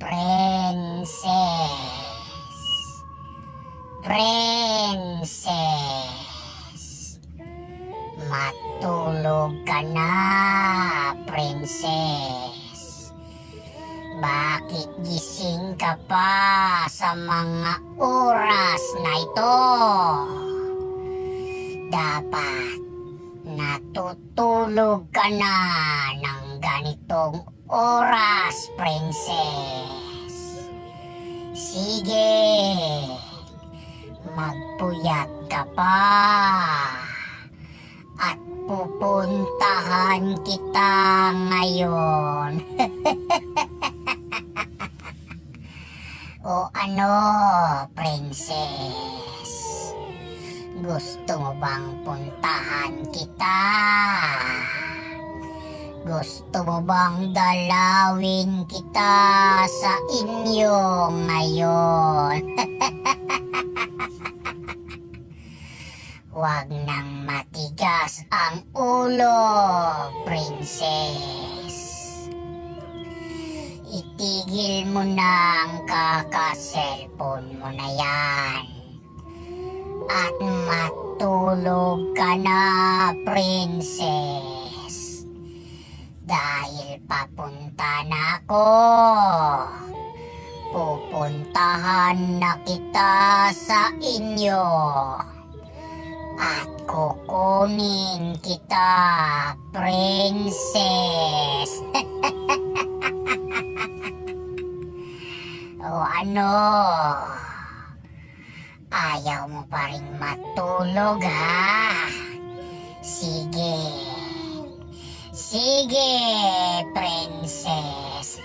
Princess, princess, matulog ka na, princess. Bakit gising ka pa sa mga oras na ito? Dapat natutulog ka na ng ganitong oras, princess. Sige, magpuyat ka pa at pupuntahan kita ngayon. O ano, princess? Gusto mo bang puntahan kita? Gusto mo bang dalawin kita sa inyo ngayon? Huwag nang matigas ang ulo, princess. Itigil mo na ang kaka-cellphone mo na yan. At matulog ka na, princess. Dahil papunta na ako. Pupuntahan na kita sa inyo. At kukunin kita, princess. O ano? Ayaw mo pa rin matulog, ha? Sige. Sige, princess.